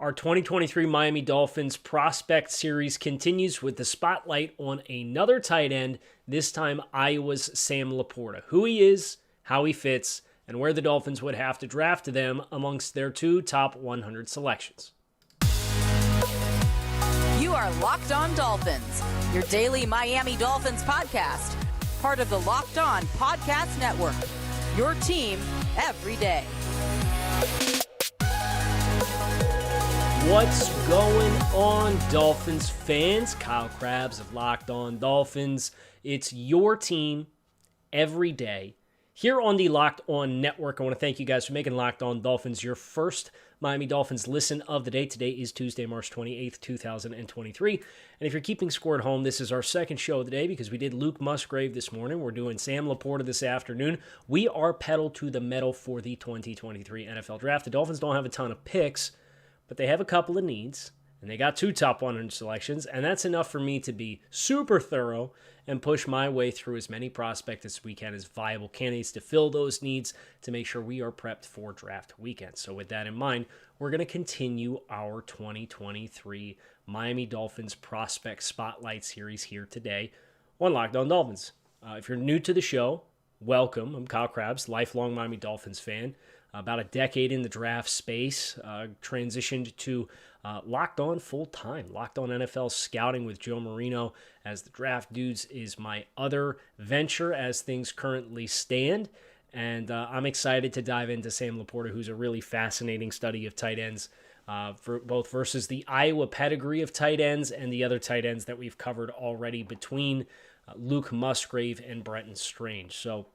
Our 2023 Miami Dolphins prospect series continues with the spotlight on another tight end, this time Iowa's Sam LaPorta. Who he is, how he fits, and where the Dolphins would have to draft them amongst their two top 100 selections. You are Locked On Dolphins, your daily Miami Dolphins podcast, part of the Locked On Podcast Network, your team every day. What's going on, Dolphins fans? Kyle Krabs of Locked On Dolphins. It's your team every day. Here on the Locked On Network, I want to thank you guys for making Locked On Dolphins your first Miami Dolphins listen of the day. Today is Tuesday, March 28th, 2023. And if you're keeping score at home, this is our second show of the day because we did Luke Musgrave this morning. We're doing Sam LaPorta this afternoon. We are pedal to the metal for the 2023 NFL Draft. The Dolphins don't have a ton of picks, but they have a couple of needs, and they got two top 100 selections, and that's enough for me to be super thorough and push my way through as many prospects as we can as viable candidates to fill those needs to make sure we are prepped for draft weekend. So with that in mind, we're going to continue our 2023 Miami Dolphins Prospect Spotlight Series here today on Locked On Dolphins. If you're new to the show, welcome. I'm Kyle Krabs, lifelong Miami Dolphins fan. About a decade in the draft space, transitioned to Locked On full-time. Locked On NFL Scouting with Joe Marino as the Draft Dudes is my other venture as things currently stand. And I'm excited to dive into Sam LaPorta, who's a really fascinating study of tight ends, for both versus the Iowa pedigree of tight ends and the other tight ends that we've covered already between Luke Musgrave and Brenton Strange. So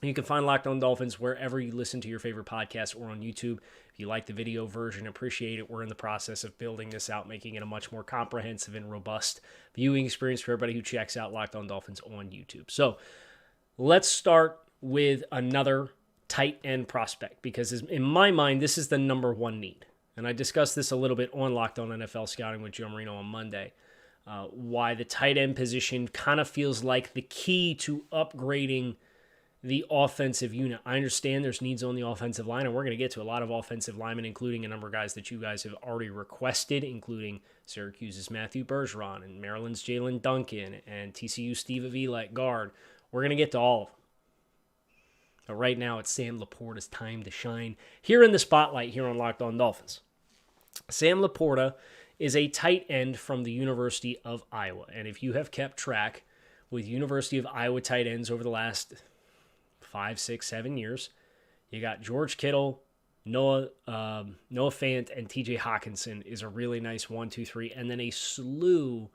you can find Locked On Dolphins wherever you listen to your favorite podcast or on YouTube. If you like the video version, appreciate it. We're in the process of building this out, making it a much more comprehensive and robust viewing experience for everybody who checks out Locked On Dolphins on YouTube. So let's start with another tight end prospect because in my mind, this is the number one need. And I discussed this a little bit on Locked On NFL Scouting with Joe Marino on Monday. Why the tight end position kind of feels like the key to upgrading the offensive unit. I understand there's needs on the offensive line, and we're going to get to a lot of offensive linemen, including a number of guys that you guys have already requested, including Syracuse's Matthew Bergeron and Maryland's Jalen Duncan and TCU's Steve Avila at guard. We're going to get to all of them. But right now, it's Sam LaPorta's time to shine here in the spotlight here on Locked On Dolphins. Sam LaPorta is a tight end from the University of Iowa, and if you have kept track with University of Iowa tight ends over the last 5, 6, 7 years, you got George Kittle, Noah Fant, and TJ Hawkinson is a really nice 1, 2, 3, and then a slew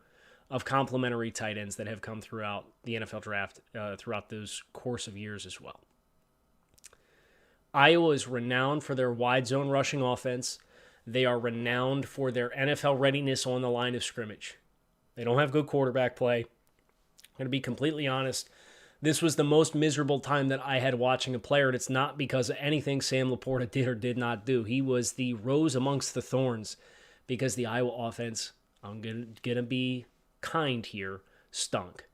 of complementary tight ends that have come throughout the NFL draft throughout those course of years as well. Iowa is renowned for their wide zone rushing offense. They are renowned for their NFL readiness on the line of scrimmage. They don't have good quarterback play. I'm going to be completely honest. This was the most miserable time that I had watching a player, and it's not because of anything Sam LaPorta did or did not do. He was the rose amongst the thorns because the Iowa offense, I'm going to be kind here, stunk.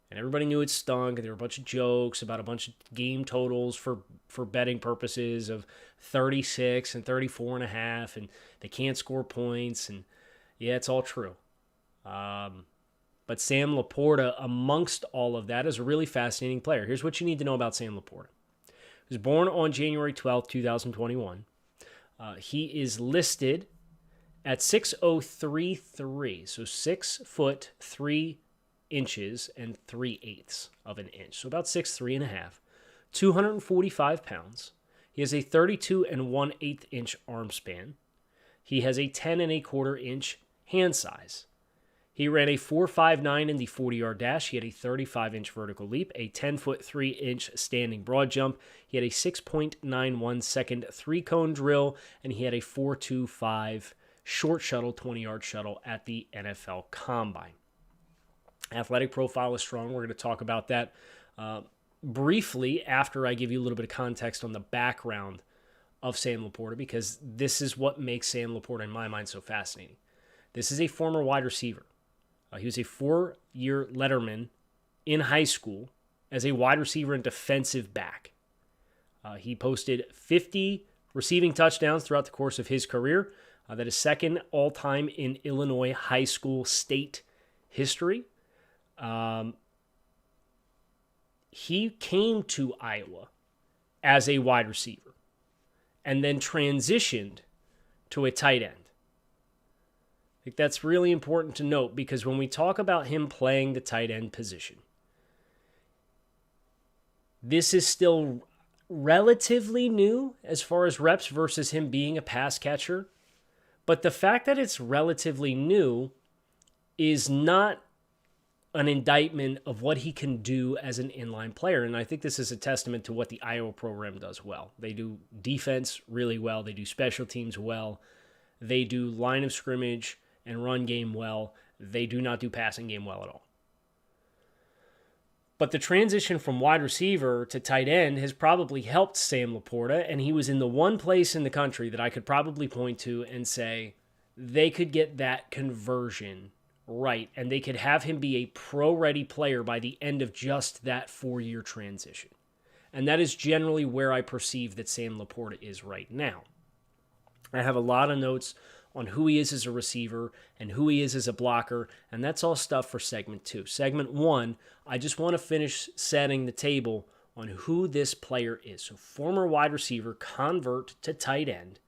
And everybody knew it stunk, and there were a bunch of jokes about a bunch of game totals for betting purposes of 36 and 34.5, and they can't score points, and yeah, it's all true. But Sam LaPorta, amongst all of that, is a really fascinating player. Here's what you need to know about Sam LaPorta. He was born on January 12th, 2021. He is listed at 6'0", so 6 foot 3 inches and 3/8 of an inch, so about 6'3.5", 245 pounds. He has a 32 1/8 inch arm span. He has a 10 1/4 inch hand size. He ran a 4.59 in the 40-yard dash. He had a 35-inch vertical leap, a 10-foot 3-inch standing broad jump. He had a 6.91 second three-cone drill, and he had a 4.25 short shuttle, 20-yard shuttle at the NFL Combine. Athletic profile is strong. We're going to talk about that briefly after I give you a little bit of context on the background of Sam LaPorta, because this is what makes Sam LaPorta, in my mind, so fascinating. This is a former wide receiver. He was a 4-year letterman in high school as a wide receiver and defensive back. He posted 50 receiving touchdowns throughout the course of his career. That is second all-time in Illinois high school state history. He came to Iowa as a wide receiver and then transitioned to a tight end. I think that's really important to note because when we talk about him playing the tight end position, this is still relatively new as far as reps versus him being a pass catcher. But the fact that it's relatively new is not an indictment of what he can do as an inline player. And I think this is a testament to what the Iowa program does well. They do defense really well. They do special teams well. They do line of scrimmage and run game well. They do not do passing game well at all. But the transition from wide receiver to tight end has probably helped Sam LaPorta, and he was in the one place in the country that I could probably point to and say they could get that conversion right, and they could have him be a pro-ready player by the end of just that 4-year transition. And that is generally where I perceive that Sam LaPorta is right now. I have a lot of notes on who he is as a receiver and who he is as a blocker, and that's all stuff for segment 2. Segment 1, I just want to finish setting the table on who this player is. So former wide receiver, convert to tight end,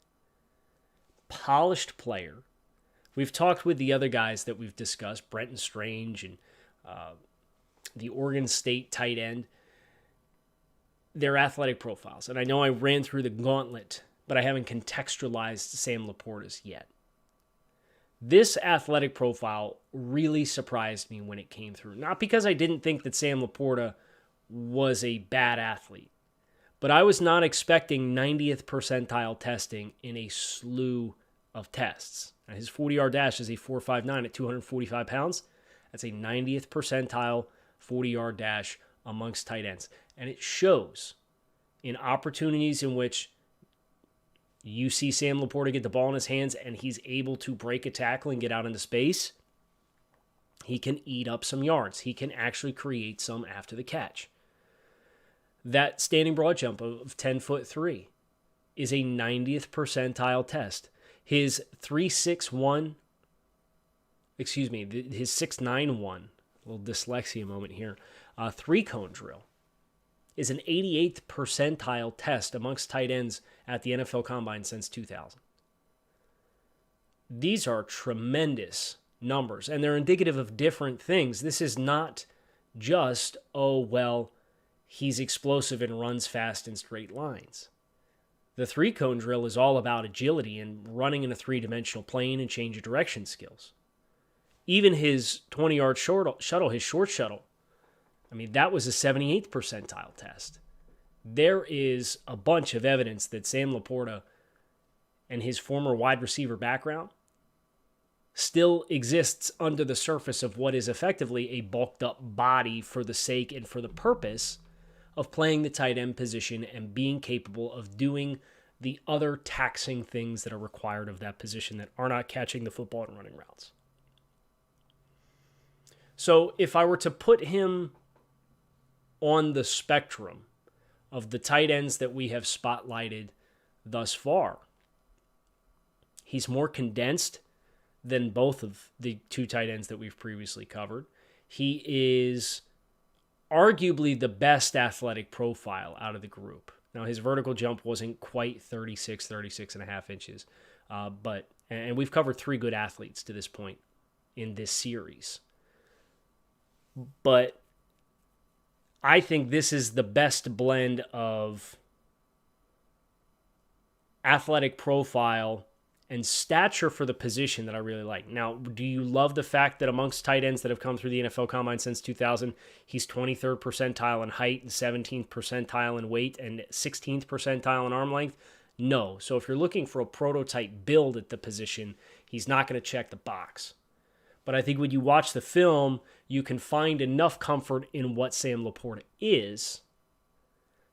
polished player. We've talked with the other guys that we've discussed, Brenton Strange and the Oregon State tight end, their athletic profiles. And I know I ran through the gauntlet, but I haven't contextualized Sam LaPorta's yet. This athletic profile really surprised me when it came through. Not because I didn't think that Sam LaPorta was a bad athlete, but I was not expecting 90th percentile testing in a slew of tests. Now, his 40-yard dash is a 4.59 at 245 pounds. That's a 90th percentile 40-yard dash amongst tight ends. And it shows in opportunities in which you see Sam LaPorta get the ball in his hands and he's able to break a tackle and get out into space. He can eat up some yards. He can actually create some after the catch. That standing broad jump of 10'3" is a 90th percentile test. His 6'9" one, a little dyslexia moment here, 3-cone drill is an 88th percentile test amongst tight ends at the NFL Combine since 2000. These are tremendous numbers, and they're indicative of different things. This is not just, he's explosive and runs fast in straight lines. The 3-cone drill is all about agility and running in a 3-dimensional plane and change of direction skills. Even his 20-yard shuttle, his short shuttle, that was a 78th percentile test. There is a bunch of evidence that Sam LaPorta and his former wide receiver background still exists under the surface of what is effectively a bulked up body for the sake and for the purpose of playing the tight end position and being capable of doing the other taxing things that are required of that position that are not catching the football and running routes. So if I were to put him on the spectrum of the tight ends that we have spotlighted thus far, he's more condensed than both of the 2 tight ends that we've previously covered. He is arguably the best athletic profile out of the group. Now, his vertical jump wasn't quite 36 and a half inches, and we've covered 3 good athletes to this point in this series. But I think this is the best blend of athletic profile and stature for the position that I really like. Now, do you love the fact that amongst tight ends that have come through the NFL Combine since 2000, he's 23rd percentile in height and 17th percentile in weight and 16th percentile in arm length? No. So if you're looking for a prototype build at the position, he's not going to check the box. But I think when you watch the film, you can find enough comfort in what Sam LaPorta is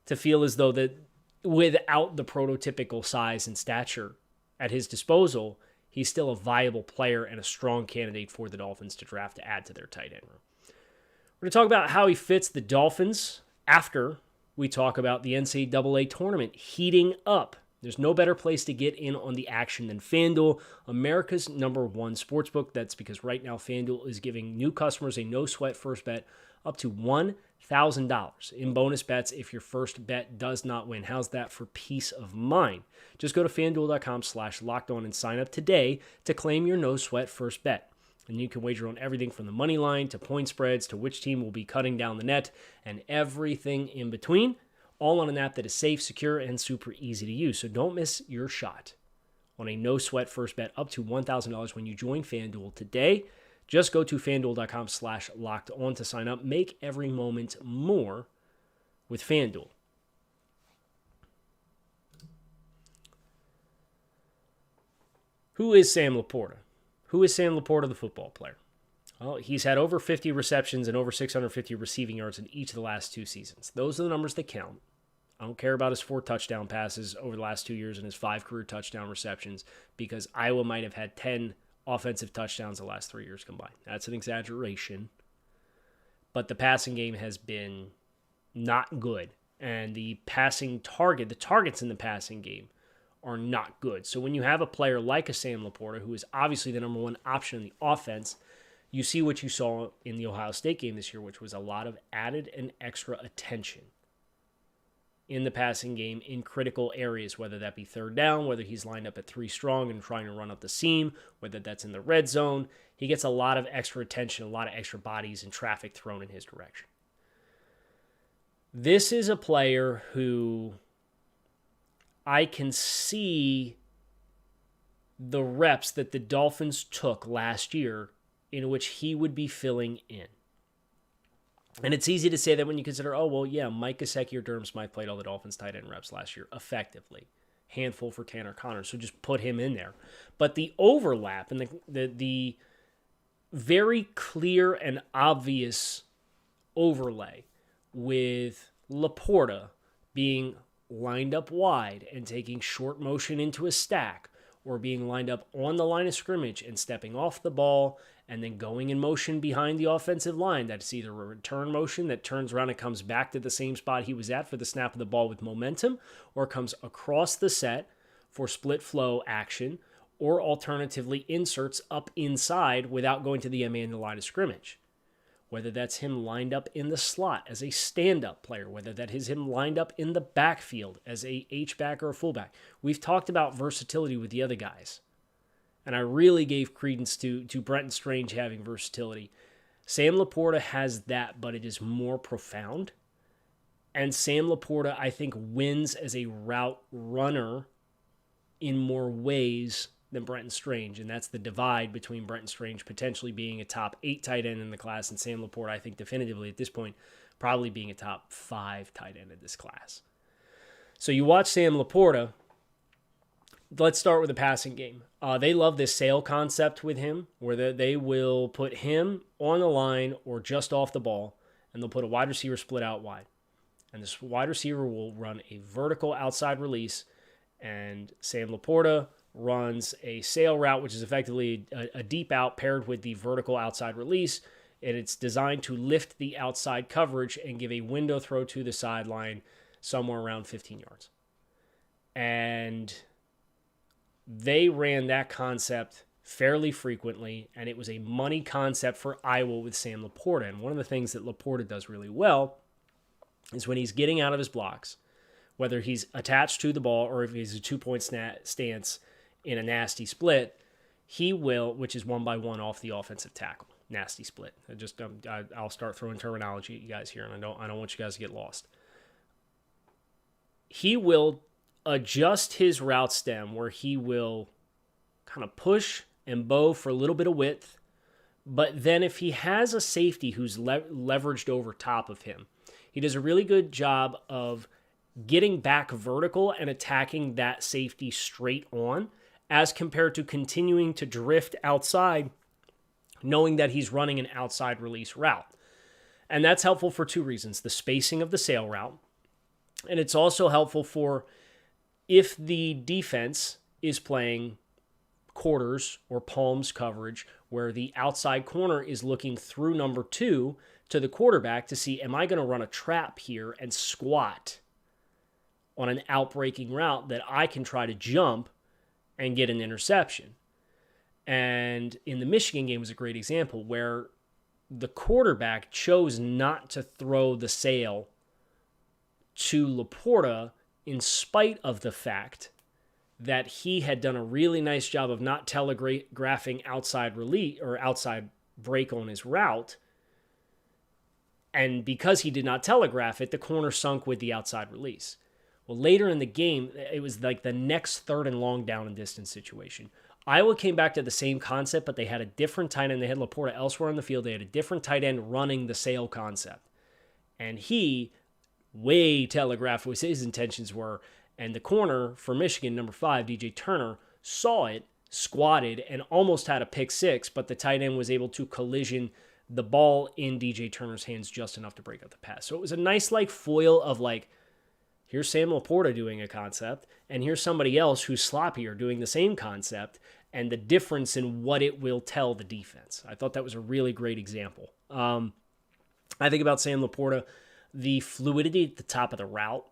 to feel as though that without the prototypical size and stature at his disposal, he's still a viable player and a strong candidate for the Dolphins to draft to add to their tight end room. We're going to talk about how he fits the Dolphins after we talk about the NCAA tournament heating up There's no better place to get in on the action than FanDuel, America's #1 sportsbook. That's because right now FanDuel is giving new customers a no-sweat first bet up to $1,000 in bonus bets if your first bet does not win. How's that for peace of mind? Just go to FanDuel.com/lockedon and sign up today to claim your no-sweat first bet. And you can wager on everything from the money line to point spreads to which team will be cutting down the net and everything in between, all on an app that is safe, secure, and super easy to use. So don't miss your shot on a no-sweat first bet up to $1,000 when you join FanDuel today. Just go to FanDuel.com/lockedon to sign up. Make every moment more with FanDuel. Who is Sam LaPorta? Who is Sam LaPorta, the football player? Well, he's had over 50 receptions and over 650 receiving yards in each of the last 2 seasons. Those are the numbers that count. I don't care about his 4 touchdown passes over the last 2 years and his 5 career touchdown receptions because Iowa might have had 10 offensive touchdowns the last 3 years combined. That's an exaggeration. But the passing game has been not good. And the targets in the passing game are not good. So when you have a player like a Sam LaPorta, who is obviously the #1 option in the offense, you see what you saw in the Ohio State game this year, which was a lot of added and extra attention in the passing game in critical areas, whether that be third down, whether he's lined up at 3 strong and trying to run up the seam, whether that's in the red zone. He gets a lot of extra attention, a lot of extra bodies and traffic thrown in his direction. This is a player who I can see the reps that the Dolphins took last year in which he would be filling in. And it's easy to say that when you consider, Mike Gesicki or Durham Smythe played all the Dolphins tight end reps last year effectively. Handful for Tanner Connors, so just put him in there. But the overlap and the very clear and obvious overlay with LaPorta being lined up wide and taking short motion into a stack, or being lined up on the line of scrimmage and stepping off the ball and then going in motion behind the offensive line. That's either a return motion that turns around and comes back to the same spot he was at for the snap of the ball with momentum, or comes across the set for split flow action, or alternatively inserts up inside without going to the man in the line of scrimmage. Whether that's him lined up in the slot as a stand-up player, whether that is him lined up in the backfield as a H-back or a fullback. We've talked about versatility with the other guys, and I really gave credence to Brenton Strange having versatility. Sam LaPorta has that, but it is more profound. And Sam LaPorta, I think, wins as a route runner in more ways than Brenton Strange, and that's the divide between Brenton Strange potentially being a top 8 tight end in the class and Sam LaPorta, I think definitively at this point, probably being a top 5 tight end in this class. So you watch Sam LaPorta. Let's start with the passing game. They love this sail concept with him, where they will put him on the line or just off the ball, and they'll put a wide receiver split out wide. And this wide receiver will run a vertical outside release, and Sam LaPorta runs a sail route, which is effectively a deep out paired with the vertical outside release, and it's designed to lift the outside coverage and give a window throw to the sideline somewhere around 15 yards. And they ran that concept fairly frequently, and it was a money concept for Iowa with Sam LaPorta. And one of the things that LaPorta does really well is when he's getting out of his blocks, whether he's attached to the ball or if he's a 2-point stance in a nasty split, he will, which is 1-by-1 off the offensive tackle. Nasty split. I'll start throwing terminology at you guys here, and I don't want you guys to get lost. He will adjust his route stem where he will kind of push and bow for a little bit of width, but then if he has a safety who's leveraged over top of him, he does a really good job of getting back vertical and attacking that safety straight on, as compared to continuing to drift outside, knowing that he's running an outside release route. And that's helpful for 2 reasons: the spacing of the sail route, and it's also helpful for if the defense is playing quarters or palms coverage, where the outside corner is looking through number 2 to the quarterback to see, am I going to run a trap here and squat on an outbreaking route that I can try to jump and get an interception. And in the Michigan game was a great example where the quarterback chose not to throw the sail to LaPorta in spite of the fact that he had done a really nice job of not telegraphing outside release or outside break on his route. And because he did not telegraph it, the corner sunk with the outside release. Well, later in the game, it was like the next third and long down and distance situation. Iowa came back to the same concept, but they had a different tight end. They had LaPorta elsewhere on the field. They had a different tight end running the sail concept. And he way telegraphed what his intentions were. And the corner for Michigan, number 5, DJ Turner, saw it, squatted, and almost had a pick six, but the tight end was able to collision the ball in DJ Turner's hands just enough to break up the pass. So it was a nice like foil of like, here's Sam LaPorta doing a concept, and here's somebody else who's sloppier doing the same concept, and the difference in what it will tell the defense. I thought that was a really great example. I think about Sam LaPorta, the fluidity at the top of the route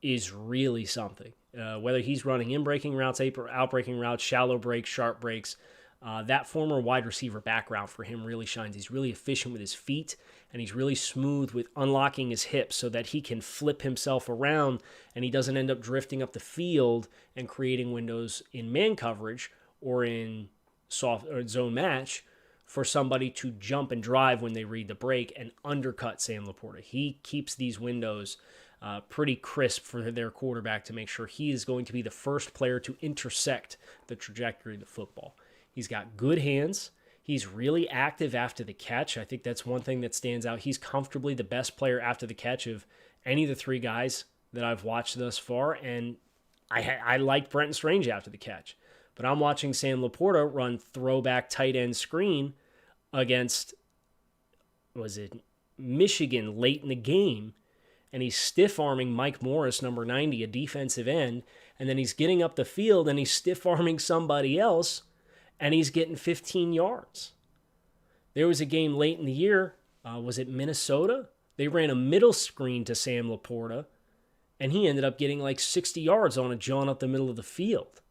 is really something. Whether he's running in-breaking routes, out-breaking routes, shallow breaks, sharp breaks, that former wide receiver background for him really shines. He's really efficient with his feet, and he's really smooth with unlocking his hips so that he can flip himself around and he doesn't end up drifting up the field and creating windows in man coverage or in soft or zone match for somebody to jump and drive when they read the break and undercut Sam LaPorta. He keeps these windows pretty crisp for their quarterback to make sure he is going to be the first player to intersect the trajectory of the football. He's got good hands. He's really active after the catch. I think that's one thing that stands out. He's comfortably the best player after the catch of any of the 3 guys that I've watched thus far, and I liked Brenton Strange after the catch. But I'm watching Sam LaPorta run throwback tight end screen against, was it Michigan late in the game, and he's stiff-arming Mike Morris, number 90, a defensive end, and then he's getting up the field and he's stiff-arming somebody else, and he's getting 15 yards. There was a game late in the year, was it Minnesota? They ran a middle screen to Sam LaPorta, and he ended up getting like 60 yards on a jaunt up the middle of the field.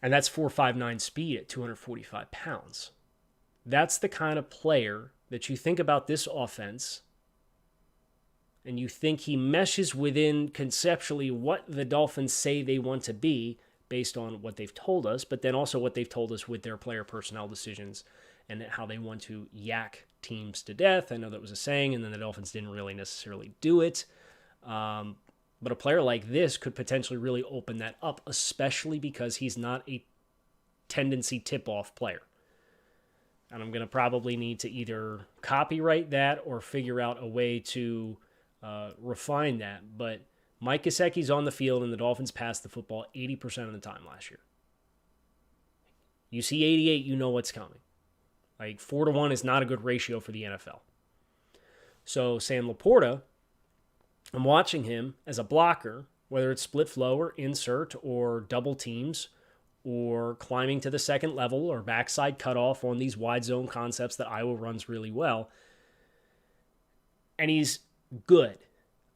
And that's 4.59 speed at 245 pounds. That's the kind of player that you think about this offense, and you think he meshes within conceptually what the Dolphins say they want to be based on what they've told us, but then also what they've told us with their player personnel decisions and how they want to yak teams to death. I know that was a saying, and then the Dolphins didn't really necessarily do it. But a player like this could potentially really open that up, especially because he's not a tendency tip-off player. And I'm going to probably need to either copyright that or figure out a way to refine that. But Mike Gesicki's on the field, and the Dolphins passed the football 80% of the time last year. You see 88, you know what's coming. Like 4-1 is not a good ratio for the NFL. So Sam LaPorta, I'm watching him as a blocker, whether it's split flow or insert or double teams or climbing to the second level or backside cutoff on these wide zone concepts that Iowa runs really well. And he's good.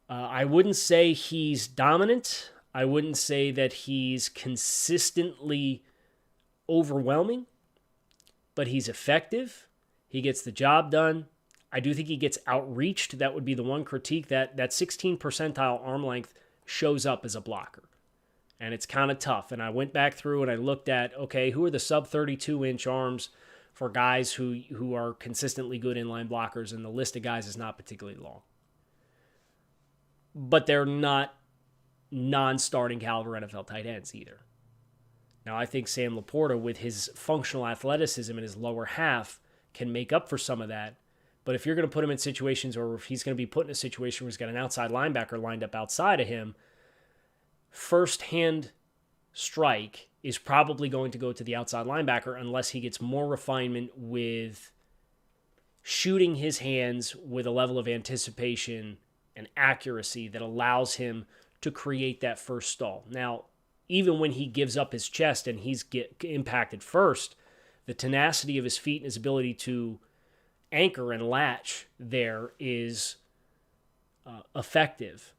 I wouldn't say he's dominant. I wouldn't say that he's consistently overwhelming, but he's effective. He gets the job done. I do think he gets outreached. That would be the one critique, that 16 percentile arm length shows up as a blocker. And it's kind of tough. And I went back through and I looked at, okay, who are the sub 32-inch arms for guys who are consistently good inline blockers, and the list of guys is not particularly long. But they're not non-starting caliber NFL tight ends either. Now, I think Sam LaPorta, with his functional athleticism in his lower half, can make up for some of that. But if you're going to put him in situations, or if he's going to be put in a situation where he's got an outside linebacker lined up outside of him, first-hand strike is probably going to go to the outside linebacker unless he gets more refinement with shooting his hands with a level of anticipation and accuracy that allows him to create that first stall. Now, even when he gives up his chest and he's get impacted first, the tenacity of his feet and his ability to anchor and latch there is effective.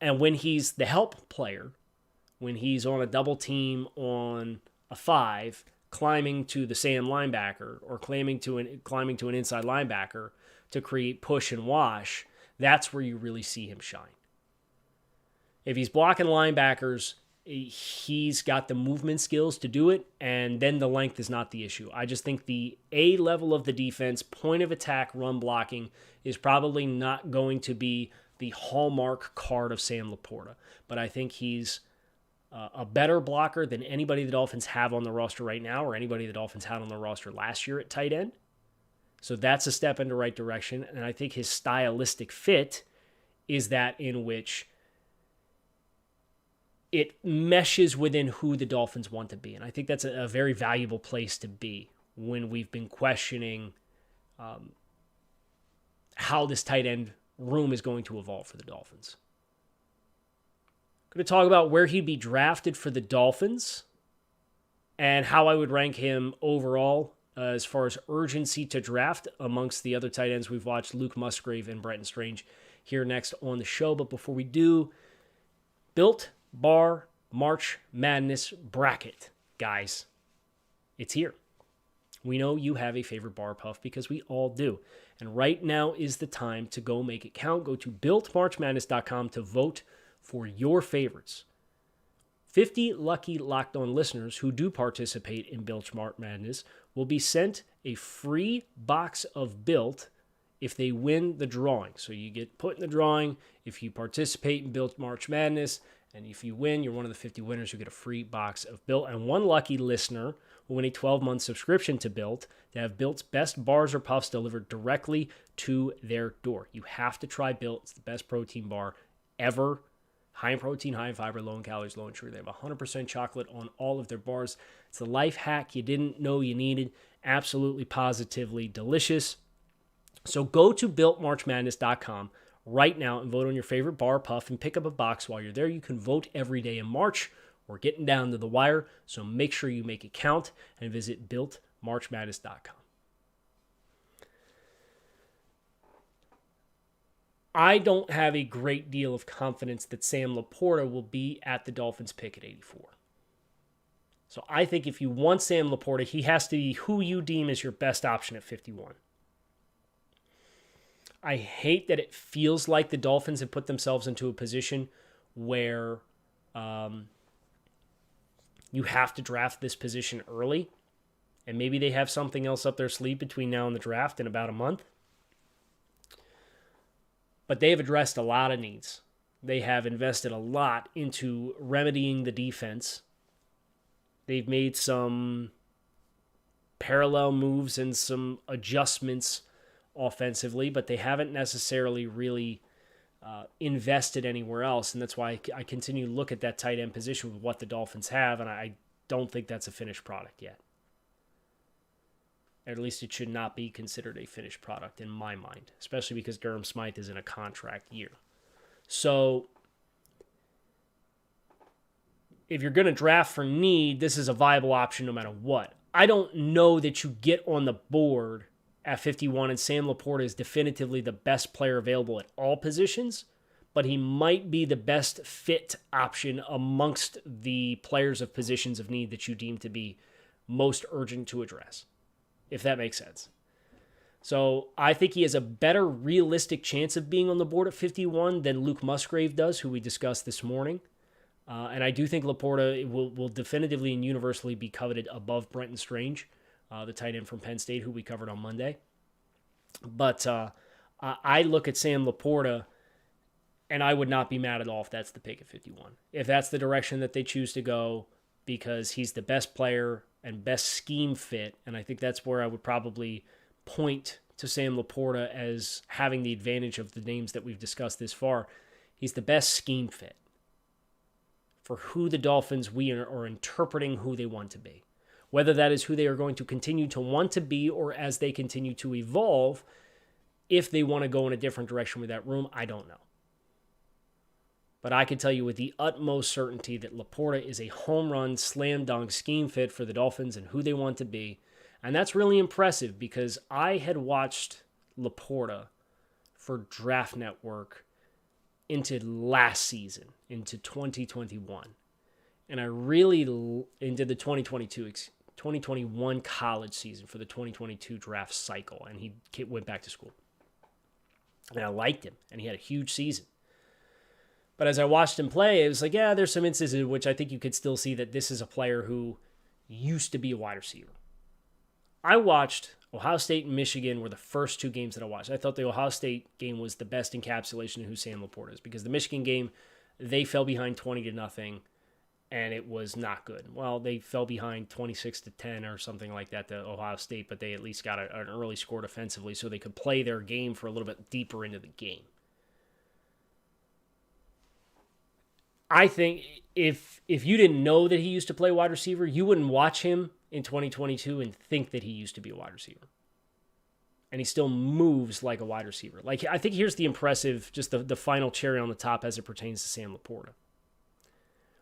And when he's the help player, when he's on a double team on a 5, climbing to the Sam linebacker or climbing to an inside linebacker to create push and wash, that's where you really see him shine. If he's blocking linebackers, he's got the movement skills to do it, and then the length is not the issue. I just think the A level of the defense, point of attack, run blocking, is probably not going to be the hallmark card of Sam LaPorta. But I think he's a better blocker than anybody the Dolphins have on the roster right now, or anybody the Dolphins had on the roster last year at tight end. So that's a step in the right direction. And I think his stylistic fit is that in which it meshes within who the Dolphins want to be. And I think that's a very valuable place to be when we've been questioning how this tight end room is going to evolve for the Dolphins. Going to talk about where he'd be drafted for the Dolphins and how I would rank him overall as far as urgency to draft amongst the other tight ends we've watched, Luke Musgrave and Brenton Strange, here next on the show. But before we do, Built Bar March Madness bracket. Guys, it's here. We know you have a favorite bar puff because we all do. And right now is the time to go make it count. Go to BuiltMarchMadness.com to vote for your favorites. 50 lucky Locked On listeners who do participate in Built March Madness will be sent a free box of Built if they win the drawing. So you get put in the drawing if you participate in Built March Madness, and if you win, you're one of the 50 winners who get a free box of Built. And one lucky listener will win a 12-month subscription to Built to have Built's best bars or puffs delivered directly to their door. You have to try Built. It's the best protein bar ever. High in protein, high in fiber, low in calories, low in sugar. They have 100% chocolate on all of their bars. It's a life hack you didn't know you needed. Absolutely, positively delicious. So go to BuiltMarchMadness.com right now and vote on your favorite bar puff and pick up a box while you're there. You can vote every day in March. We're getting down to the wire, so make sure you make it count and visit BuiltMarchMadness.com. I don't have a great deal of confidence that Sam LaPorta will be at the Dolphins pick at 84. So I think if you want Sam LaPorta, he has to be who you deem as your best option at 51. I hate that it feels like the Dolphins have put themselves into a position where you have to draft this position early, and maybe they have something else up their sleeve between now and the draft in about a month. But they have addressed a lot of needs. They have invested a lot into remedying the defense. They've made some parallel moves and some adjustments offensively, but they haven't necessarily really invested anywhere else. And that's why I continue to look at that tight end position with what the Dolphins have, and I don't think that's a finished product yet. At least it should not be considered a finished product in my mind, especially because Durham Smythe is in a contract year. So if you're going to draft for need, this is a viable option no matter what. I don't know that you get on the board at 51 and Sam LaPorta is definitively the best player available at all positions, but he might be the best fit option amongst the players of positions of need that you deem to be most urgent to address, if that makes sense. So I think he has a better realistic chance of being on the board at 51 than Luke Musgrave does, who we discussed this morning. And I do think LaPorta will definitively and universally be coveted above Brenton Strange, the tight end from Penn State, who we covered on Monday. But I look at Sam LaPorta, and I would not be mad at all if that's the pick at 51. If that's the direction that they choose to go, because he's the best player and best scheme fit, and I think that's where I would probably point to Sam LaPorta as having the advantage of the names that we've discussed this far. He's the best scheme fit for who the Dolphins we are interpreting who they want to be. Whether that is who they are going to continue to want to be or as they continue to evolve, if they want to go in a different direction with that room, I don't know. But I can tell you with the utmost certainty that LaPorta is a home run, slam dunk scheme fit for the Dolphins and who they want to be. And that's really impressive because I had watched LaPorta for Draft Network into last season, into 2021, and I really into the 2021 college season for the 2022 draft cycle, and he went back to school. And I liked him, and he had a huge season. But as I watched him play, it was like, yeah, there's some instances in which I think you could still see that this is a player who used to be a wide receiver. I watched Ohio State and Michigan were the first two games that I watched. I thought the Ohio State game was the best encapsulation of who Sam LaPorta is, because the Michigan game, they fell behind 20-0, and it was not good. Well, they fell behind 26-10 or something like that to Ohio State, but they at least got an early score defensively so they could play their game for a little bit deeper into the game. I think if you didn't know that he used to play wide receiver, you wouldn't watch him in 2022 and think that he used to be a wide receiver. And he still moves like a wide receiver. Like, I think here's the impressive, just the final cherry on the top as it pertains to Sam LaPorta.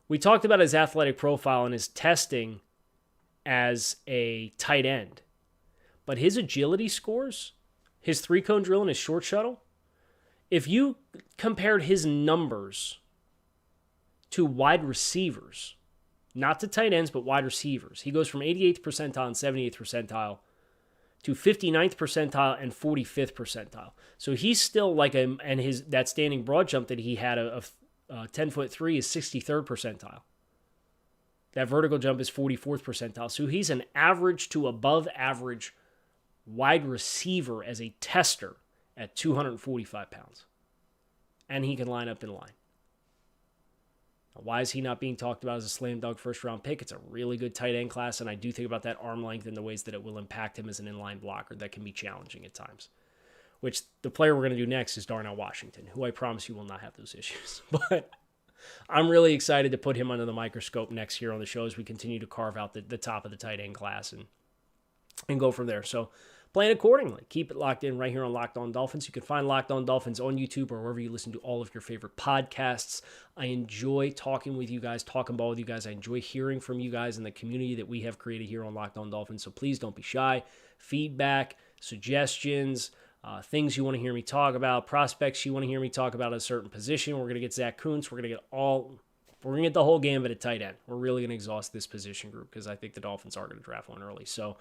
We talked about his athletic profile and his testing as a tight end. But his agility scores, his 3-cone drill and his short shuttle, if you compared his numbers to wide receivers, not to tight ends, but wide receivers, he goes from 88th percentile and 78th percentile to 59th percentile and 45th percentile. So he's still like and that standing broad jump that he had of 10'3" is 63rd percentile. That vertical jump is 44th percentile. So he's an average to above average wide receiver as a tester at 245 pounds. And he can line up in line. Why is he not being talked about as a slam dunk first-round pick? It's a really good tight end class, and I do think about that arm length and the ways that it will impact him as an inline blocker that can be challenging at times. Which the player we're going to do next is Darnell Washington, who I promise you will not have those issues. But I'm really excited to put him under the microscope next year on the show as we continue to carve out the top of the tight end class and go from there. So plan accordingly. Keep it locked in right here on Locked On Dolphins. You can find Locked On Dolphins on YouTube or wherever you listen to all of your favorite podcasts. I enjoy talking with you guys, talking ball with you guys. I enjoy hearing from you guys in the community that we have created here on Locked On Dolphins. So please don't be shy. Feedback, suggestions, things you want to hear me talk about, prospects you want to hear me talk about at a certain position. We're going to get Zach Kuntz. We're going to get the whole gambit at tight end. We're really going to exhaust this position group because I think the Dolphins are going to draft one early. So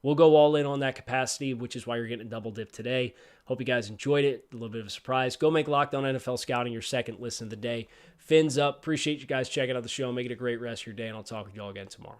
we'll go all in on that capacity, which is why you're getting a double dip today. Hope you guys enjoyed it. A little bit of a surprise. Go make Locked On NFL Scouting your second listen of the day. Fins up. Appreciate you guys checking out the show. Make it a great rest of your day, and I'll talk with you all again tomorrow.